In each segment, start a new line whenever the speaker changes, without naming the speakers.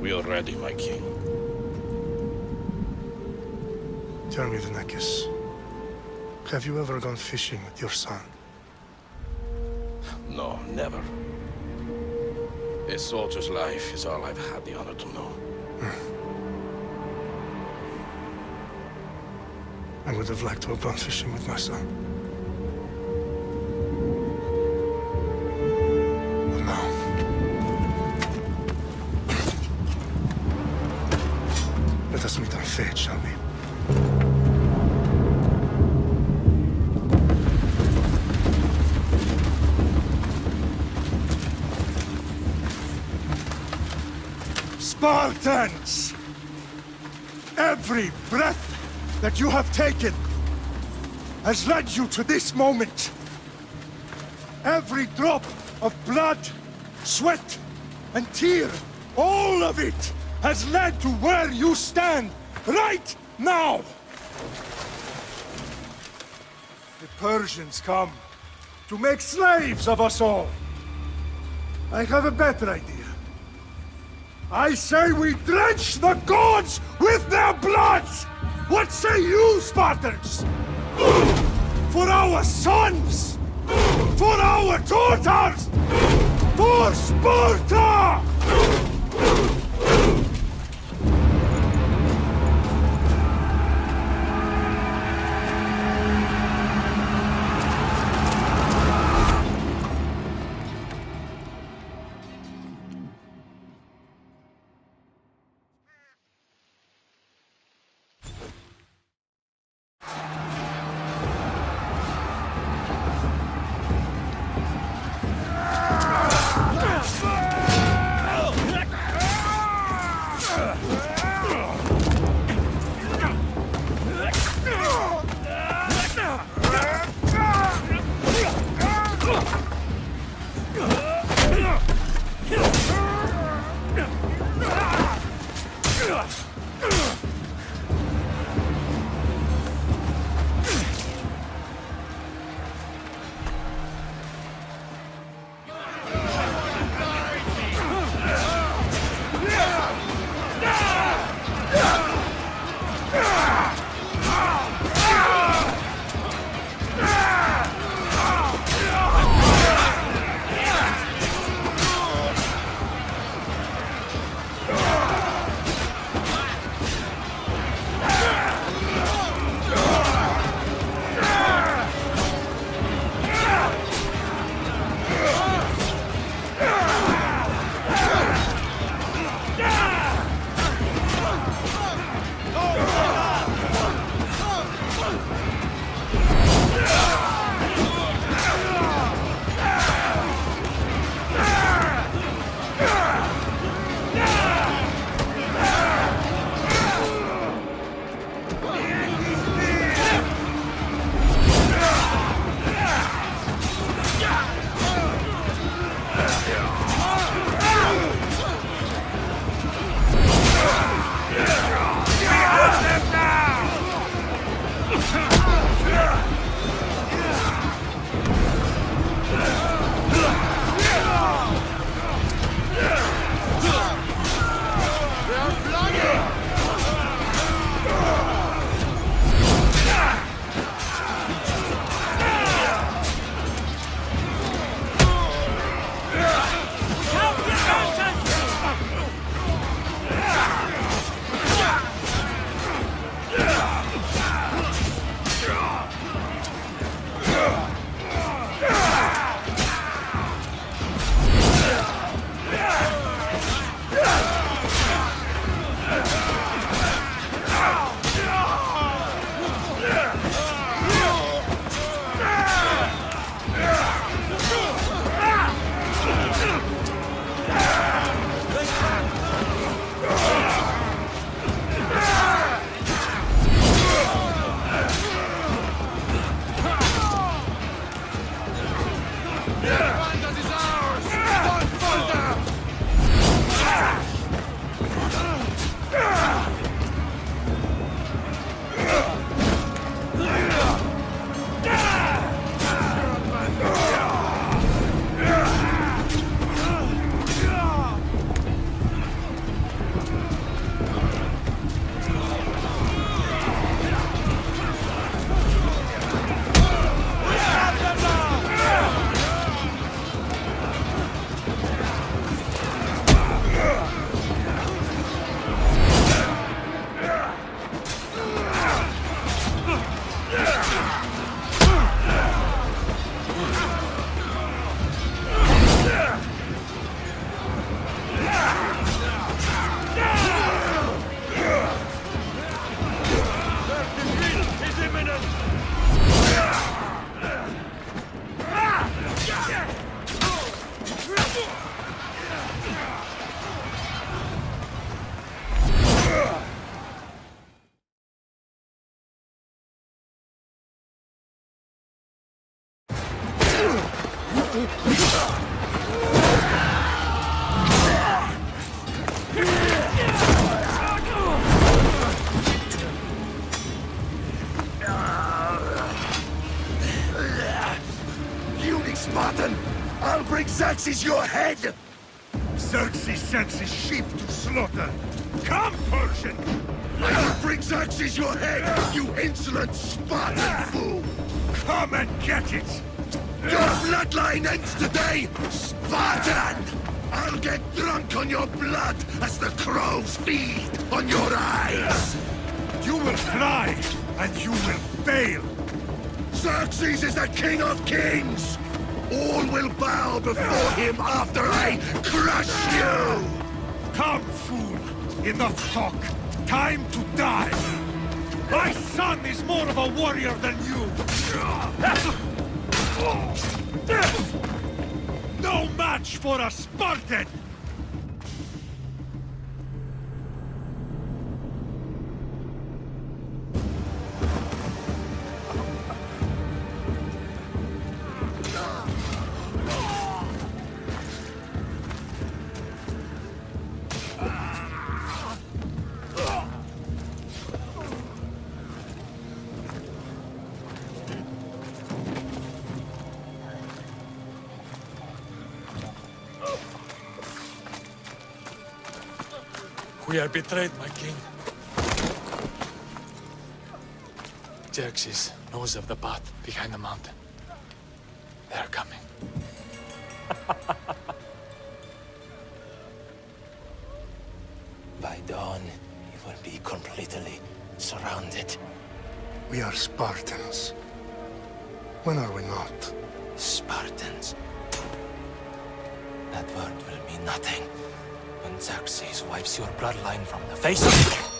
We are ready, my king.
Tell me, the Nekis. Have you ever gone fishing with your son?
No, never. A soldier's life is all I've had the honor to know.
I would have liked to have gone fishing with my son. But no. Let us meet on fate, shall we?
Spartans! Every breath that you have taken has led you to this moment. Every drop of blood, sweat, and tear, all of it has led to where you stand right now. The Persians come to make slaves of us all. I have a better idea. I say we drench the gods with their bloods! What say you, Spartans? For our sons! For our daughters! For Sparta! Spartan! I'll bring Xerxes your head! Xerxes sends his sheep to slaughter. Come, Persian! I will bring Xerxes your head, you insolent Spartan fool! Come and get it! Your bloodline ends today, Spartan! I'll get drunk on your blood as the crows feed on your eyes! You will cry, and you will fail! Xerxes is the king of kings! All will bow before him after I crush you! Come, fool! Enough talk! Time to die! My son is more of a warrior than you! No match for a Spartan!
We are betrayed, my king. Xerxes knows of the path behind the mountain. They are coming.
By dawn, you will be completely surrounded.
We are Spartans. When are we not?
Spartans. That word will mean nothing when Xerxes wipes your bloodline from the face of...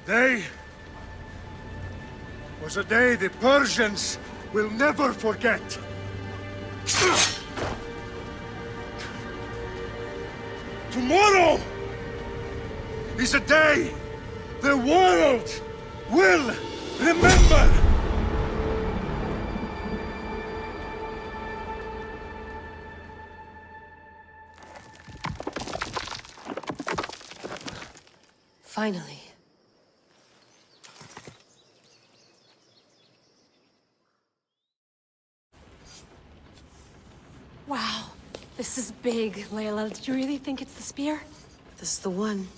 Today was a day the Persians will never forget. Tomorrow is a day the world will remember.
Finally.
Wow, this is big, Layla. Did you really think it's the spear?
This is the one.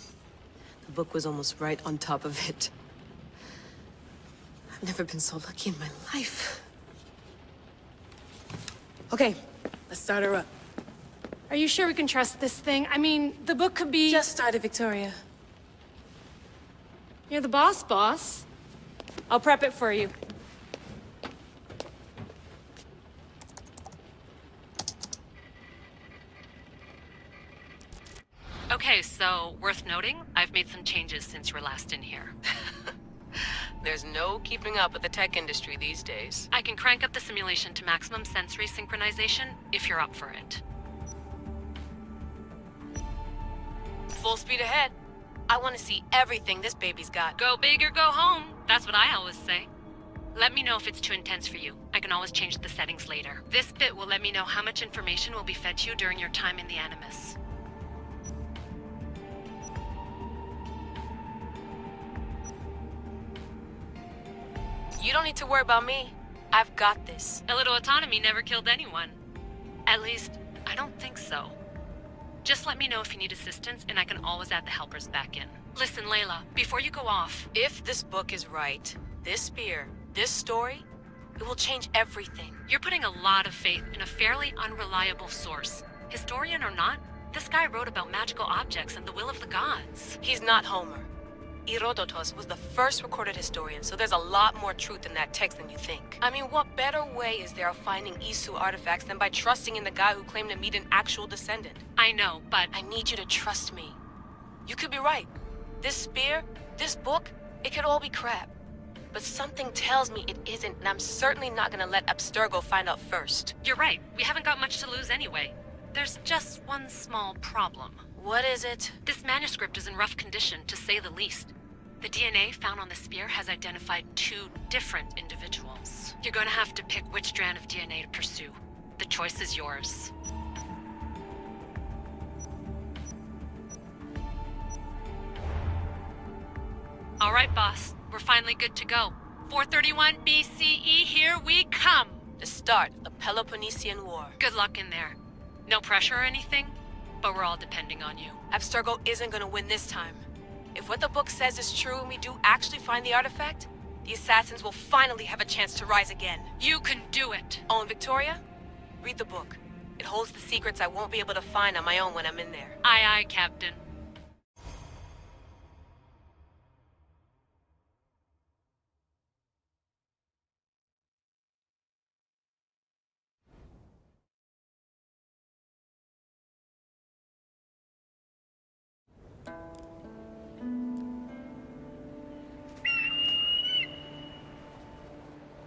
The book was almost right on top of it. I've never been so lucky in my life. Okay, let's start her up.
Are you sure we can trust this thing? I mean, the book could be...
Just started, Victoria.
You're the boss. I'll prep it for you.
Okay, so worth noting, I've made some changes since you were last in here.
There's no keeping up with the tech industry these days.
I can crank up the simulation to maximum sensory synchronization if you're up for it.
Full speed ahead. I want to see everything this baby's got.
Go big or go home. That's what I always say. Let me know if it's too intense for you. I can always change the settings later. This bit will let me know how much information will be fed to you during your time in the Animus.
You don't need to worry about me. I've got this.
A little autonomy never killed anyone. At least, I don't think so. Just let me know if you need assistance, and I can always add the helpers back in. Listen, Layla, before you go off...
If this book is right, this spear, this story, it will change everything.
You're putting a lot of faith in a fairly unreliable source. Historian or not, this guy wrote about magical objects and the will of the gods.
He's not Homer. Herodotus was the first recorded historian, so there's a lot more truth in that text than you think. I mean, what better way is there of finding Isu artifacts than by trusting in the guy who claimed to meet an actual descendant?
I know, but...
I need you to trust me. You could be right. This spear, this book, it could all be crap. But something tells me it isn't, and I'm certainly not gonna let Abstergo find out first.
You're right. We haven't got much to lose anyway. There's just one small problem.
What is it?
This manuscript is in rough condition, to say the least. The DNA found on the spear has identified 2 different individuals. You're gonna have to pick which strand of DNA to pursue. The choice is yours. All right, boss. We're finally good to go. 431 BCE, here we come!
The start of the Peloponnesian War.
Good luck in there. No pressure or anything, but we're all depending on you.
Abstergo isn't gonna win this time. If what the book says is true and we do actually find the artifact, the assassins will finally have a chance to rise again.
You can do it!
Oh, and Victoria? Read the book. It holds the secrets I won't be able to find on my own when I'm in there.
Aye, aye, Captain.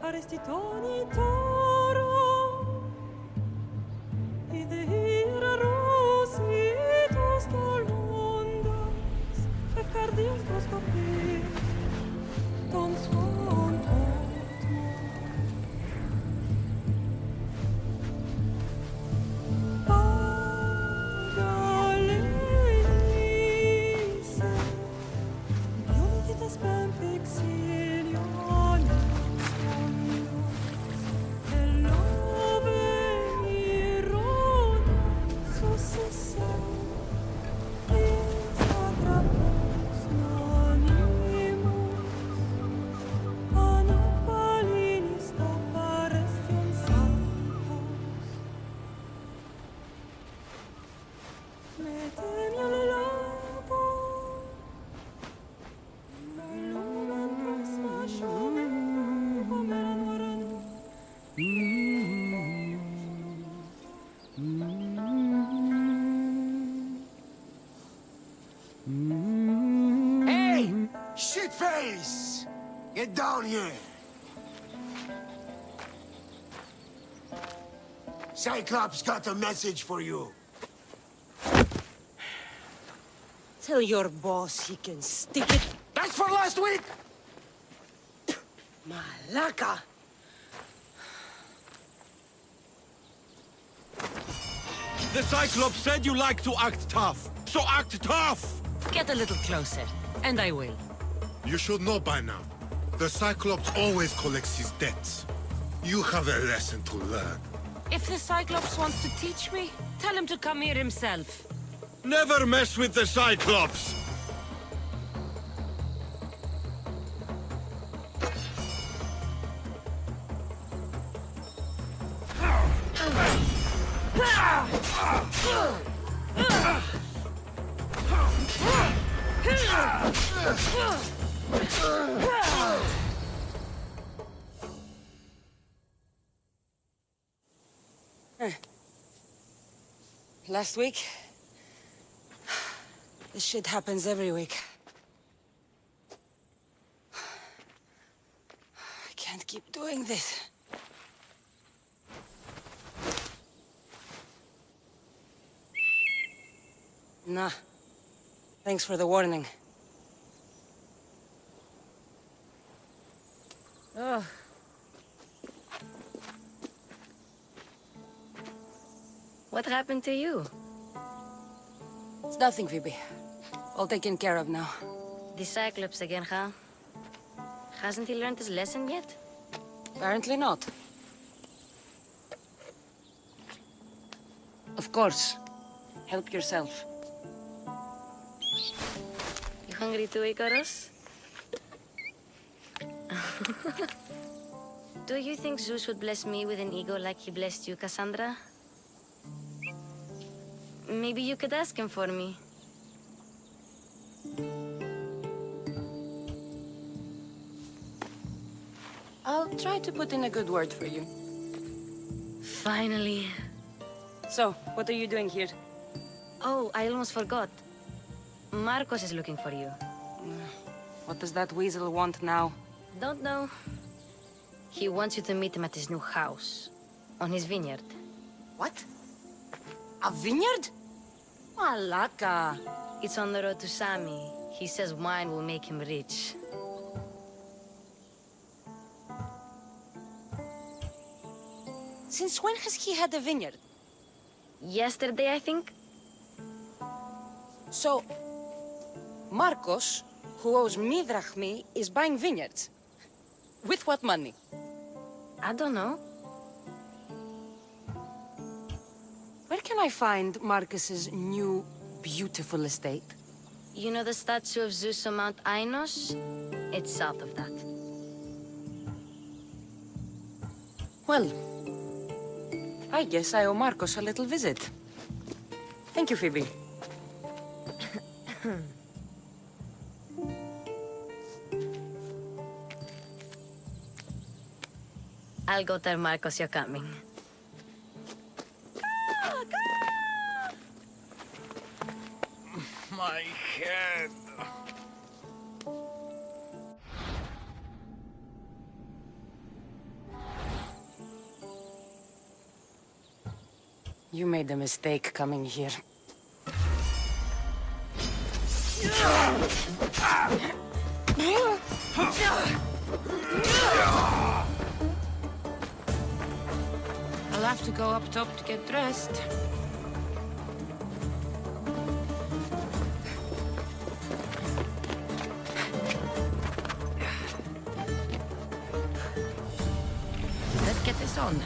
Arestitoni toro idehira rositos tolmondas efcardios proskopi ton svon Pagalese Ionitas pempexilion
Hey! Shitface! Get down here! Cyclops got a message for you.
Tell your boss he can stick it.
That's for last week!
Malaka!
The Cyclops said you like to act tough, so act tough!
Get a little closer, and I will.
You should know by now. The Cyclops always collects his debts. You have a lesson to learn.
If the Cyclops wants to teach me, tell him to come here himself.
Never mess with the Cyclops!
Last week? This shit happens every week. I can't keep doing this. Nah. Thanks for the warning. Oh.
What happened to you?
It's nothing, Phoebe. All taken care of now.
The Cyclops again, huh? Hasn't he learned his lesson yet?
Apparently not. Of course. Help yourself.
You hungry too, Icarus? Do you think Zeus would bless me with an ego like he blessed you, Cassandra? Maybe you could ask him for me.
I'll try to put in a good word for you.
Finally.
So, what are you doing here?
Oh, I almost forgot. Marcos is looking for you.
What does that weasel want now?
Don't know. He wants you to meet him at his new house. On his vineyard.
What? A vineyard? Malaka.
It's on the road to Sami. He says wine will make him rich.
Since when has he had a vineyard?
Yesterday, I think?
So, Marcos, who owes me drachmi, is buying vineyards. With what money?
I don't know.
Where can I find Marcus's new, beautiful estate?
You know the statue of Zeus on Mount Ainos? It's south of that.
Well, I guess I owe Marcos a little visit. Thank you, Phoebe.
I'll go tell Marcos you're coming.
My head.
You made a mistake coming here.
I'll have to go up top to get dressed. Let's get this on.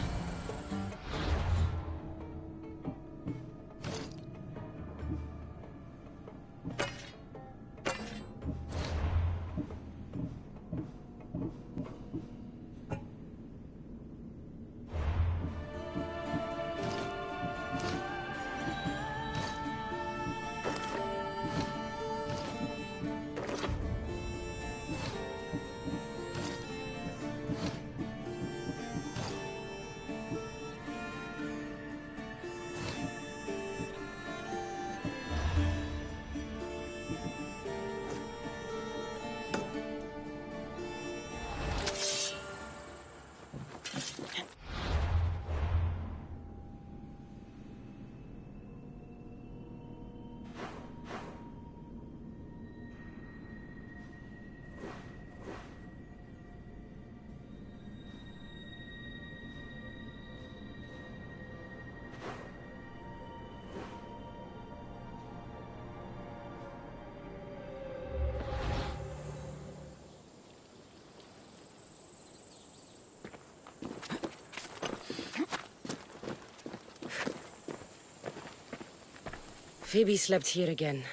Phoebe slept here again.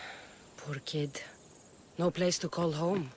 Poor kid. No place to call home.